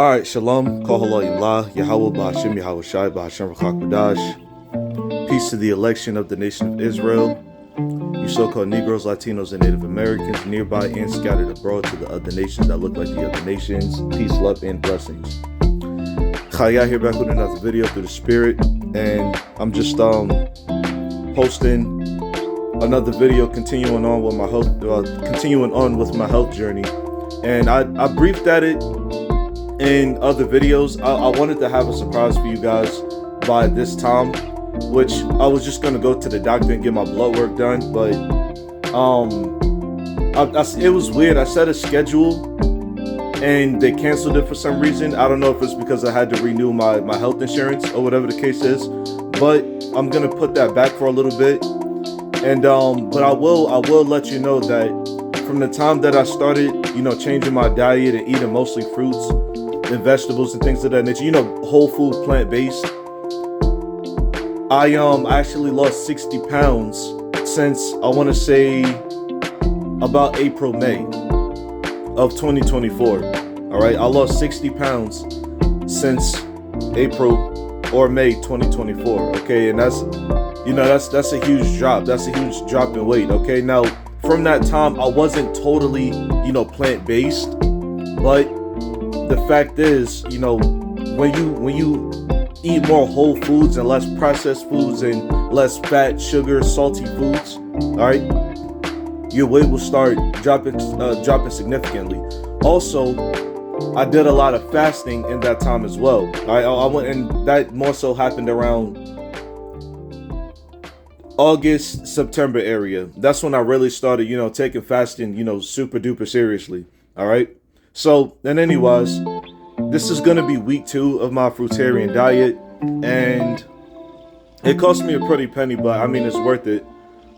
Alright, Shalom, Kohalayimlah, Yahweh Ba'Hashem, Yahweh Shai, Ba'Hashem Rachak B'dash. Peace to the election of the nation of Israel, you so-called Negroes, Latinos, and Native Americans, nearby and scattered abroad to the other nations that look like the other nations. Peace, love, and blessings. Chaya here back with another video through the Spirit, and I'm just posting another video continuing on with my health journey. And I briefed at it in other videos. I wanted to have a surprise for you guys by this time, which I was just gonna go to the doctor and get my blood work done, but it was weird. I set a schedule and they canceled it for some reason. I don't know if it's because I had to renew my health insurance or whatever the case is, but I'm gonna put that back for a little bit. And but I will let you know that from the time that I started, changing my diet and eating mostly fruits and vegetables and things of that nature, whole food, plant-based, I actually lost 60 pounds since, I want to say, about April, May of 2024. All right, I lost 60 pounds since April or May 2024. Okay, and that's a huge drop. That's a huge drop in weight. Okay, now from that time, I wasn't totally, plant-based, but the fact is, when you eat more whole foods and less processed foods and less fat, sugar, salty foods, all right, your weight will start dropping significantly. Also, I did a lot of fasting in that time as well. All right, I went, and that more so happened around August, September area. That's when I really started, taking fasting, super duper seriously. All right. So, and anyways, this is going to be week 2 of my fruitarian diet, and it cost me a pretty penny, but I mean, it's worth it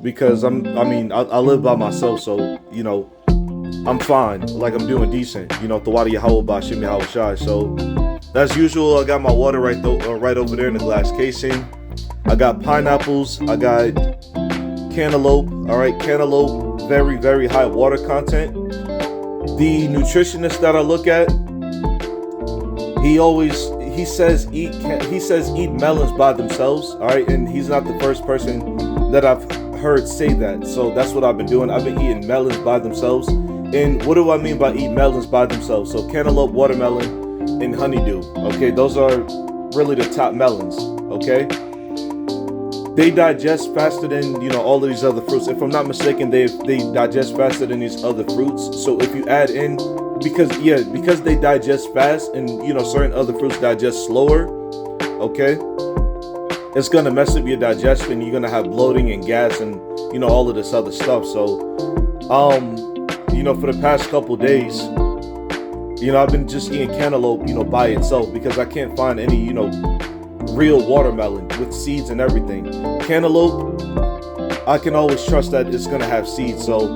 because I live by myself. So, I'm fine. Like, I'm doing decent, Thawadi Yahweh Ba'Hashem Yahweh Shai. So as usual, I got my water right over there in the glass casing. I got pineapples, I got cantaloupe. All right, cantaloupe, very, very high water content. The nutritionist that I look at, he says eat melons by themselves. All right, and he's not the first person that I've heard say that. So that's what I've been doing. I've been eating melons by themselves. And what do I mean by eat melons by themselves? So cantaloupe, watermelon, and honeydew. Okay, those are really the top melons. Okay. They digest faster than, all of these other fruits. If I'm not mistaken, they digest faster than these other fruits. So if you add in, because they digest fast and, certain other fruits digest slower, okay, it's going to mess up your digestion. You're going to have bloating and gas and, all of this other stuff. So, for the past couple days, I've been just eating cantaloupe, by itself because I can't find any, real watermelon with seeds and everything. Cantaloupe, I can always trust that it's gonna have seeds. So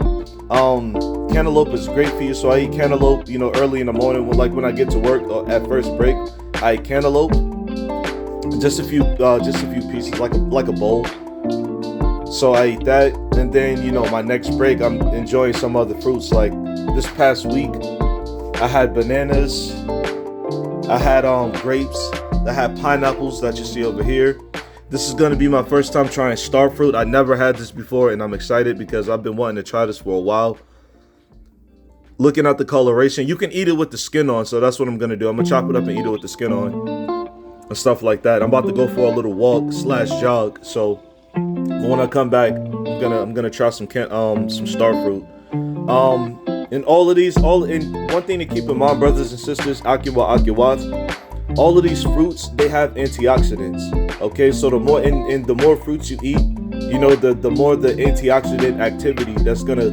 cantaloupe is great for you. So I eat cantaloupe, early in the morning when I get to work or at first break. I eat cantaloupe, just a few pieces, like a bowl. So I eat that, and then my next break I'm enjoying some other fruits. Like this past week, I had bananas, I had grapes, I had pineapples that you see over here. This is going to be my first time trying star fruit. I never had this before, and I'm excited because I've been wanting to try this for a while. Looking at the coloration, you can eat it with the skin on, so that's what I'm going to do. I'm going to chop it up and eat it with the skin on and stuff like that. I'm about to go for a little walk / jog, so when I come back, I'm gonna try some star fruit. And all of these, and one thing to keep in mind, brothers and sisters, akiwat, all of these fruits, they have antioxidants. Okay, so the more fruits you eat, the more the antioxidant activity that's gonna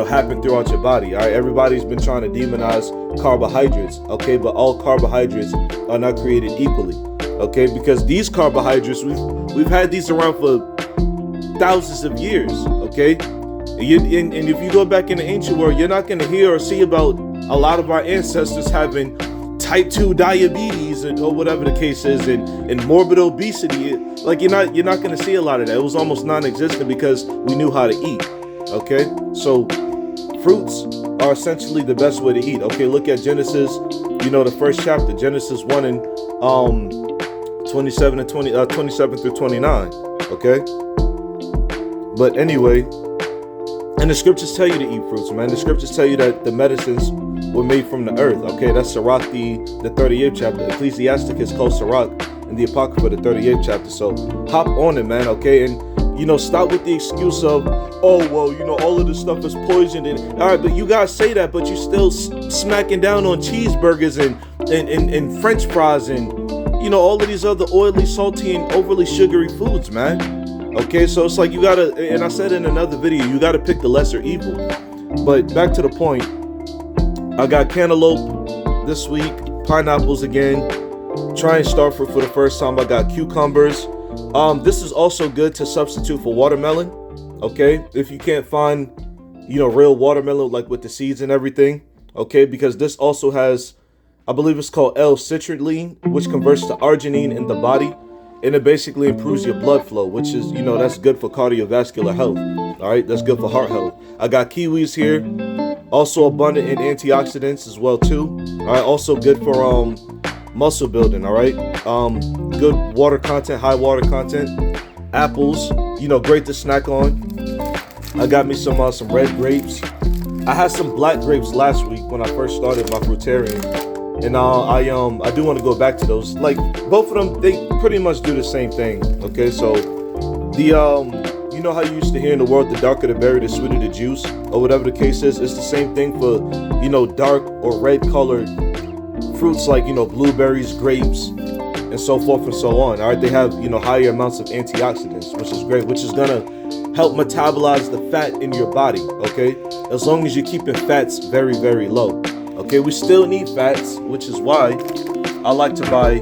happen throughout your body. All right, everybody's been trying to demonize carbohydrates. Okay, but all carbohydrates are not created equally. Okay, because these carbohydrates, we've had these around for thousands of years. Okay, and if you go back in the ancient world, you're not gonna hear or see about a lot of our ancestors having type 2 diabetes or whatever the case is, and morbid obesity. Like you're not going to see a lot of that. It was almost non-existent because we knew how to eat. Okay, so fruits are essentially the best way to eat. Okay, look at Genesis, the first chapter, Genesis 1 and 27 through 29. Okay, but anyway, and the scriptures tell you to eat fruits, man. The scriptures tell you that the medicines were made from the earth. Okay, that's Sirach, the 38th chapter. Ecclesiastic is called Sirach in the Apocrypha, the 38th chapter. So hop on it, man. Okay, and stop with the excuse of, oh, well, all of this stuff is poisoned. And all right, but you guys say that, but you still smacking down on cheeseburgers and French fries and, all of these other oily, salty, and overly sugary foods, man. Okay, so it's like you gotta, and I said in another video, you gotta pick the lesser evil. But back to the point, I got cantaloupe this week, pineapples again, trying starfruit for the first time. I got cucumbers. This is also good to substitute for watermelon. Okay, if you can't find, real watermelon, like with the seeds and everything. Okay, because this also has, I believe it's called L-citrulline, which converts to arginine in the body. And it basically improves your blood flow, which is, that's good for cardiovascular health. All right, that's good for heart health. I got kiwis here, also abundant in antioxidants as well too. All right, also good for muscle building. All right, good water content, high water content. Apples, great to snack on. I got me some red grapes. I had some black grapes last week when I first started my fruitarian. And I do want to go back to those. Like, both of them, they pretty much do the same thing. Okay, so the how you used to hear in the world, the darker the berry, the sweeter the juice, or whatever the case is. It's the same thing for dark or red colored fruits like blueberries, grapes, and so forth and so on. All right, they have higher amounts of antioxidants, which is great, which is gonna help metabolize the fat in your body. Okay, as long as you're keeping fats very, very low. Okay, we still need fats, which is why I like to buy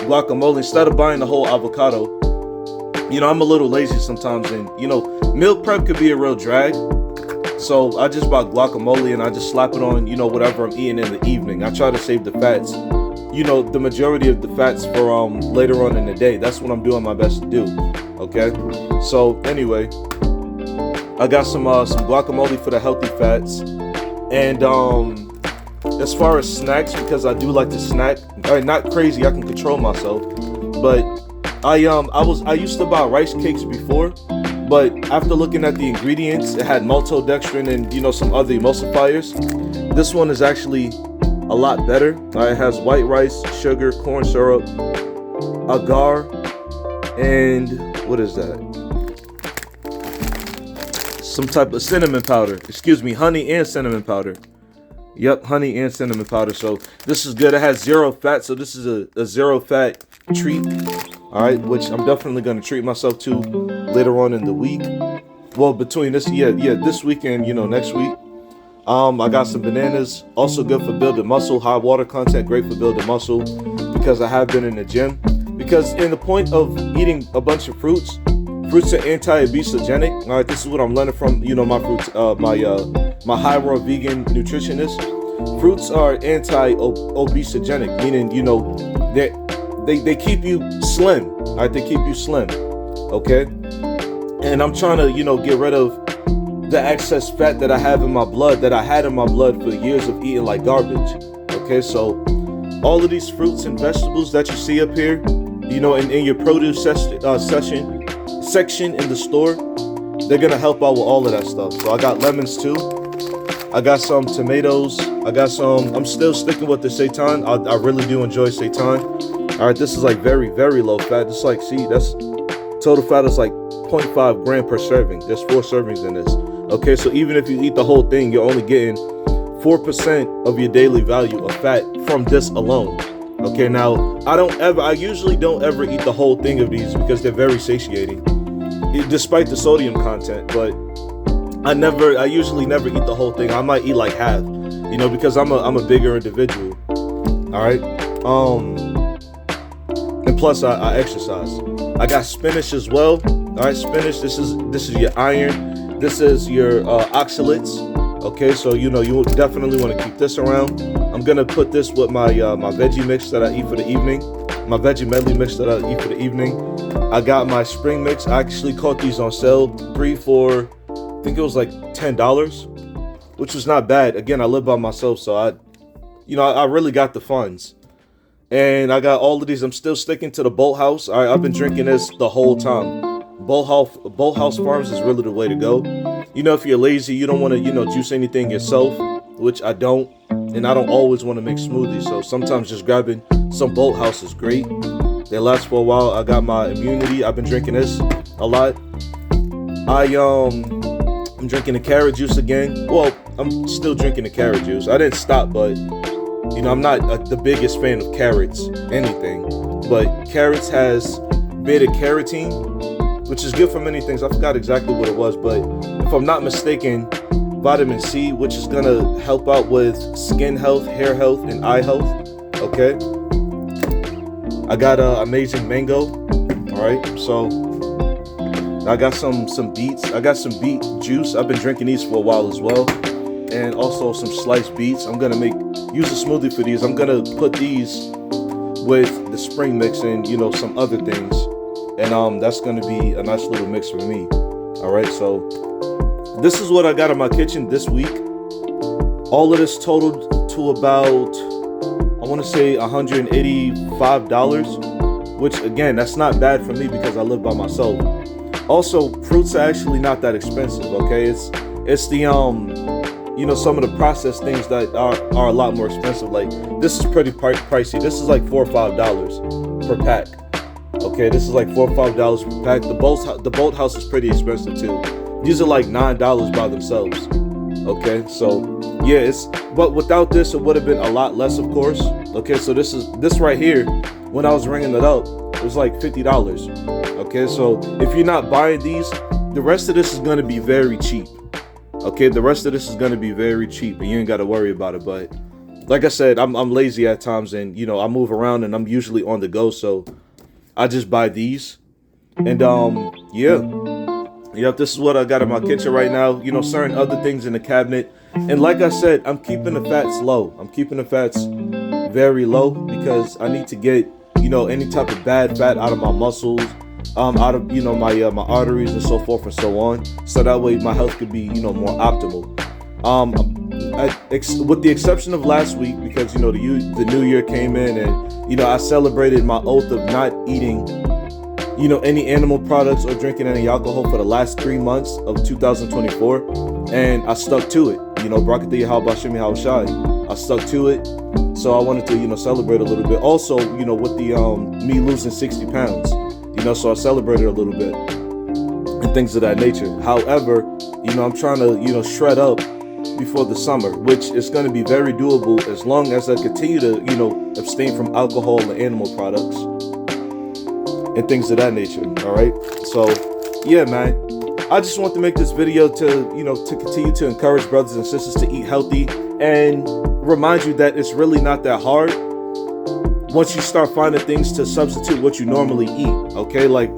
guacamole instead of buying the whole avocado. I'm a little lazy sometimes, and meal prep could be a real drag. So I just buy guacamole and I just slap it on, whatever I'm eating in the evening. I try to save the fats, the majority of the fats for later on in the day. That's what I'm doing my best to do. Okay, so anyway, I got some guacamole for the healthy fats, and as far as snacks, because I do like to snack, not crazy, I can control myself, but I used to buy rice cakes before, but after looking at the ingredients, it had maltodextrin and some other emulsifiers. This one is actually a lot better. It has white rice, sugar, corn syrup, agar, and what is that? Some type of cinnamon powder. Honey and cinnamon powder. Yep, honey and cinnamon powder. So this is good. It has zero fat, so this is a zero fat treat. All right, which I'm definitely going to treat myself to later on in the week. Well, between this week and next week. I got some bananas, also good for building muscle. High water content, great for building muscle, because I have been in the gym. Because in the point of eating a bunch of fruits are anti-obesogenic. All right, this is what I'm learning from my high raw vegan nutritionist. Fruits are anti-obesogenic, meaning they keep you slim. All right, they keep you slim. Okay, and I'm trying to get rid of the excess fat that I have in my blood, that I had in my blood for years of eating like garbage. Okay, so all of these fruits and vegetables that you see up here, in your produce section in the store, they're gonna help out with all of that stuff. So I got lemons too. I got some tomatoes. I'm still sticking with the seitan. I really do enjoy seitan. All right, this is like very, very low fat. It's like, that's total fat is like 0.5 gram per serving. There's 4 servings in this. Okay, so even if you eat the whole thing, you're only getting 4% of your daily value of fat from this alone. Okay, now I usually don't ever eat the whole thing of these because they're very satiating, despite the sodium content. But I usually never eat the whole thing. I might eat like half, because I'm a bigger individual. All right, and plus I exercise. I got spinach as well. All right, spinach. This is your iron. This is your oxalates. Okay, so you definitely want to keep this around. I'm gonna put this with my veggie mix that I eat for the evening. My veggie medley mix that I eat for the evening. I got my spring mix. I actually caught these on sale, 3 for, I think it was like $10. which was not bad. Again, I live by myself, so I really got the funds. And I got all of these. I'm still sticking to the Bolt House. All right, I've been drinking this the whole time. Bolt House Farms is really the way to go. If you're lazy, you don't want to, juice anything yourself, which I don't. And I don't always want to make smoothies. So sometimes just grabbing some Bolt House is great. They last for a while. I got my immunity. I've been drinking this a lot. I'm drinking the carrot juice again. Well, I'm still drinking the carrot juice. I didn't stop, but I'm not the biggest fan of carrots, anything. But carrots has beta carotene, which is good for many things. I forgot exactly what it was, but if I'm not mistaken, vitamin C, which is gonna help out with skin health, hair health, and eye health. Okay. I got amazing mango. All right, so I got some beets. I got some beet juice. I've been drinking these for a while as well, and also some sliced beets. I'm gonna use a smoothie for these. I'm gonna put these with the spring mix and some other things, and that's gonna be a nice little mix for me. All right, so this is what I got in my kitchen this week. All of this totaled to about, I want to say $185, which again, that's not bad for me because I live by myself. Also, fruits are actually not that expensive. Okay, it's the some of the processed things that are a lot more expensive. Like this is pretty pricey. This is like $4 or $5 per pack. Okay, this is like $4 or $5 per pack. The Bolt House is pretty expensive too. These are like $9 by themselves. Okay, so yeah, but without this, it would have been a lot less, of course. Okay, so this right here, when I was ringing it up, it was like $50. Okay, so if you're not buying these, the rest of this is gonna be very cheap. Okay, the rest of this is gonna be very cheap, and you ain't gotta worry about it. But like I said, I'm lazy at times, and I move around, and I'm usually on the go, so I just buy these, and Yep, this is what I got in my kitchen right now. Certain other things in the cabinet. And like I said, I'm keeping the fats low. I'm keeping the fats very low because I need to get, any type of bad fat out of my muscles, out of, my arteries and so forth and so on. So that way my health could be, more optimal. With the exception of last week, because, the new year came in and, I celebrated my oath of not eating any animal products or drinking any alcohol for the last 3 months of 2024, and I stuck to it. Brakathiya Halbashimi Halshai. I stuck to it, so I wanted to, celebrate a little bit. Also, with the me losing 60 pounds, so I celebrated a little bit and things of that nature. However, I'm trying to, shred up before the summer, which is going to be very doable as long as I continue to, abstain from alcohol and animal products and things of that nature. All right, so yeah, man, I just want to make this video to to continue to encourage brothers and sisters to eat healthy and remind you that it's really not that hard once you start finding things to substitute what you normally eat. Okay, like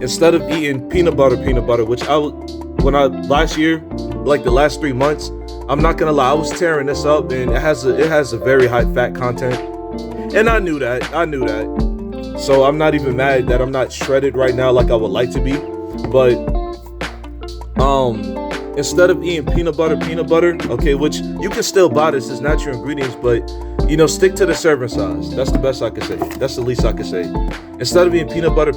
instead of eating peanut butter, which last year, like the last 3 months, I'm not gonna lie, I was tearing this up, and it has a very high fat content, and I knew that. So I'm not even mad that I'm not shredded right now like I would like to be. But instead of eating peanut butter, okay, which you can still buy, this is natural ingredients, but stick to the serving size. That's the best I can say. That's the least I can say. Instead of eating peanut butter,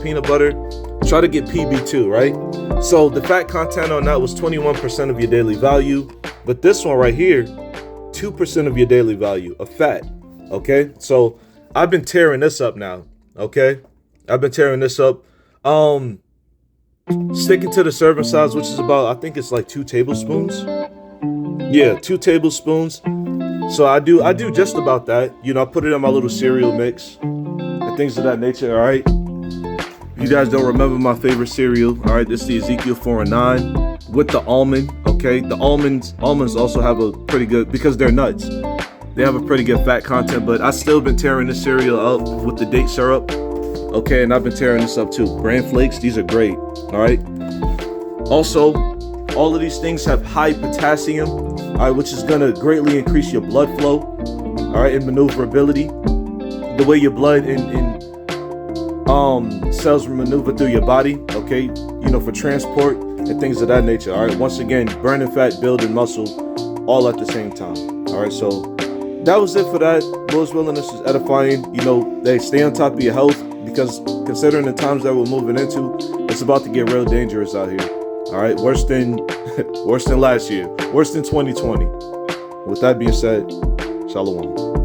try to get PB2, right? So the fat content on that was 21% of your daily value, but this one right here, 2% of your daily value of fat. Okay, so I've been tearing this up now. Okay, I've been tearing this up. Sticking to the serving size, which is about, I think it's like 2 tablespoons. Yeah, 2 tablespoons. So I do just about that. I put it in my little cereal mix and things of that nature. All right. If you guys don't remember my favorite cereal, all right, this is the Ezekiel 4 and 9 with the almond. Okay, the almonds also have a pretty good, because they're nuts, they have a pretty good fat content, but I still been tearing this cereal up with the date syrup. Okay, and I've been tearing this up too. Bran flakes, these are great. All right. Also, all of these things have high potassium, all right, which is gonna greatly increase your blood flow, all right, and maneuverability. The way your blood and cells maneuver through your body, okay, for transport and things of that nature. All right. Once again, burning fat, building muscle, all at the same time. All right, so that was it for that. Lord's willing, this is edifying. They stay on top of your health, because considering the times that we're moving into, it's about to get real dangerous out here. All right, worse than last year, worse than 2020. With that being said, shalom.